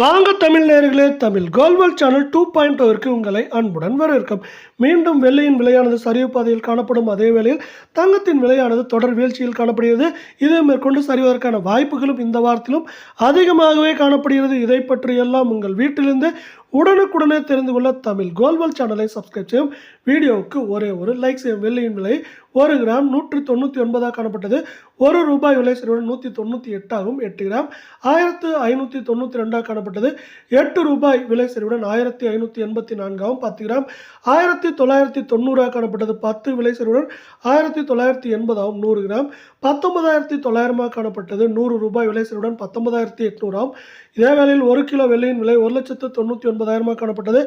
வாங்க தமிழ் நேயர்களே, தமிழ் கோல்வல் சேனல் 2.0 உங்களை அன்புடன் வரவேற்கும். மீண்டும் வெள்ளியின் விலையானது சரிவு பாதையில் காணப்படும் அதே வேளையில் தங்கத்தின் விலையானது தொடர் வீழ்ச்சியில் காணப்படுகிறது. இதை மேற்கொண்டு சரிவதற்கான வாய்ப்புகளும் இந்த வாரத்திலும் அதிகமாகவே காணப்படுகிறது. இதை பற்றி எல்லாம் உங்கள் வீட்டிலிருந்து உடனுக்குடனே தெரிந்து கொள்ள தமிழ் கோல்வல் சேனலை சப்ஸ்கிரைப் செய்யும். வீடியோவுக்கு ஒரே ஒரு லைக் செய்யும். வெள்ளியின் விலை 1 கிராம் 199 காணப்பட்டது. ₹1 விலை சரிவுடன் 198 ஆகும். 8 கிராம் 1592 காணப்பட்டது. ₹8 விலை சரிவுடன் 1584 ஆகும். 10 கிராம் 1990 காணப்பட்டது. 10 விலை சரிவுடன் 1980 ஆகும். 100 கிராம் 19900 காணப்பட்டது. ₹100 விலை சரிவுடன் 19800 ஆகும். இதே வேளையில் 1 கிலோ வெள்ளியின் விலை 1,99,000 காணப்பட்டது.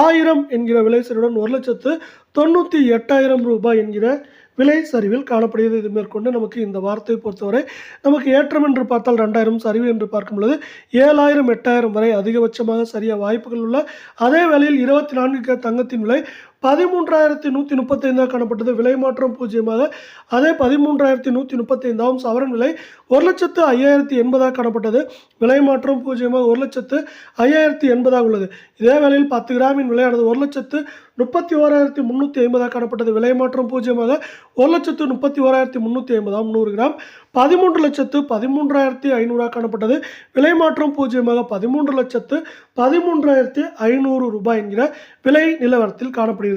1000 என்கிற விலை சரிவுடன் ₹1,98,000 என்கிற விலை சரிவில் காணப்படுகிறது. இது மேற்கொண்டு நமக்கு இந்த வாரத்தை பொறுத்தவரை நமக்கு ஏற்றம் என்று பார்த்தால் 2000, சரிவு என்று பார்க்கும் பொழுது 7000, 8000 வரை அதிகபட்சமாக சரிய வாய்ப்புகள் உள்ள அதே வேளையில் 24 தங்கத்தின் விலை 13,135 காணப்பட்டது. விலை மாற்றம் பூஜ்ஜியமாக அதே 13,135 ஆகும். சவரன் விலை 1,05,080 காணப்பட்டது. விலை மாற்றம் பூஜ்ஜியமாக 1,05,080 உள்ளது. இதே வேளையில் 10 கிராமின் விலையானது 1,31,350 காணப்பட்டது. விலை மாற்றம் பூஜ்ஜியமாக 1,31,350 ஆகும். 100 கிராம் 13,13,500 காணப்பட்டது. விலை மாற்றம் பூஜ்ஜியமாக 13,13,500 என்கிற விலை நிலவரத்தில் காணப்படுகிறது.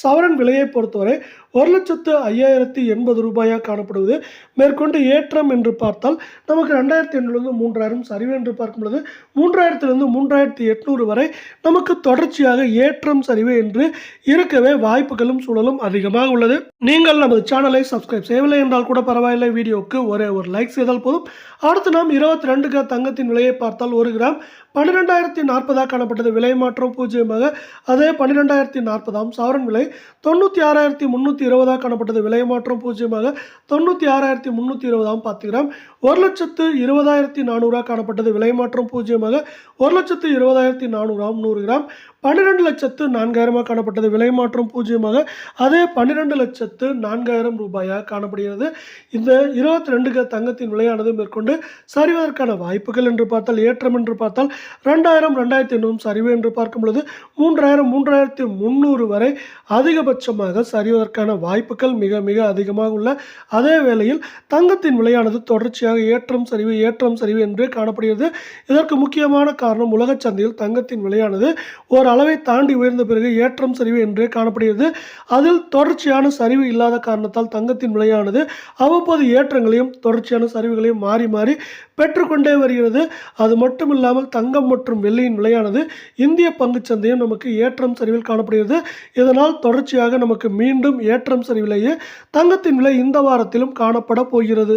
சவரன் விலையை பொறுத்தவரை 1,05,080 காணப்படுவது. மேற்கொண்டு ஏற்றம் என்று பார்த்தால் நமக்கு 2,800 3,000, சரிவு என்று பார்க்கும் பொழுது 3,000 3,800 வரை நமக்கு தொடர்ச்சியாக ஏற்றம் சரிவு என்று இருக்கவே வாய்ப்புகளும் சூழலும் அதிகமாக உள்ளது. நீங்கள் நமது சேனலை சப்ஸ்கிரைப் செய்யவில்லை என்றால் கூட பரவாயில்லை, வீடியோவுக்கு ஒரே ஒரு லைக் செய்தால் போதும். அடுத்து நாம் 22 தங்கத்தின் விலையை பார்த்தால் 1 கிராம் 12,040 காணப்பட்டது. விலை மாற்றம் பூஜ்ஜியமாக அதே 12,040 ஆகும். சவரன் விலை 96,320 காணப்பட்டது. விலை மாற்றம் பூஜ்ஜியமாக 96,320 ஆகும். 10 கிராம் 1,20,400 காணப்பட்டது. விலை மாற்றம் பூஜ்ஜியமாக 1,20,400 ஆகும். 100 கிராம் 12,04,000 காணப்பட்டது. விலை மாற்றம் பூஜ்ஜியமாக அதே 12,04,000 காணப்படுகிறது. இந்த 22 தங்கத்தின் விலையானது மேற்கொண்டு சரிவதற்கான வாய்ப்புகள் என்று பார்த்தால் ஏற்றம் என்று பார்த்தால் 2,000, 2,800, சரிவு என்று பார்க்கும் பொழுது 3,000, 3,300 வரை அதிகபட்சமாக சரிவதற்கான வாய்ப்புகள் மிக மிக அதிகமாக உள்ள அதே வேளையில் தங்கத்தின் விலையானது தொடர்ச்சியாக ஏற்றம் சரிவு என்றே காணப்படுகிறது. இதற்கு முக்கியமான காரணம் உலக சந்தையில் தங்கத்தின் விலையானது ஒரு அளவை தாண்டி உயர்ந்த பிறகு ஏற்றம் சரிவு என்றே காணப்படுகிறது. அதில் தொடர்ச்சியான சரிவு இல்லாத காரணத்தால் தங்கத்தின் விலையானது அவ்வப்போது ஏற்றங்களையும் தொடர்ச்சியான சரிவுகளையும் மாறி மாறி பெற்றுக்கொண்டே வருகிறது. அது மட்டும் இல்லாமல் தங்கம் மற்றும் வெள்ளியின் விலையானது இந்திய பங்குச் சந்தையும் நமக்கு ஏற்றம் சரிவில் காணப்படுகிறது. இதனால் தொடர்ச்சியாக நமக்கு மீண்டும் ஏற்றம் சரிவிலேயே தங்கத்தின் விலை இந்த வாரத்திலும் காணப்பட போகிறது.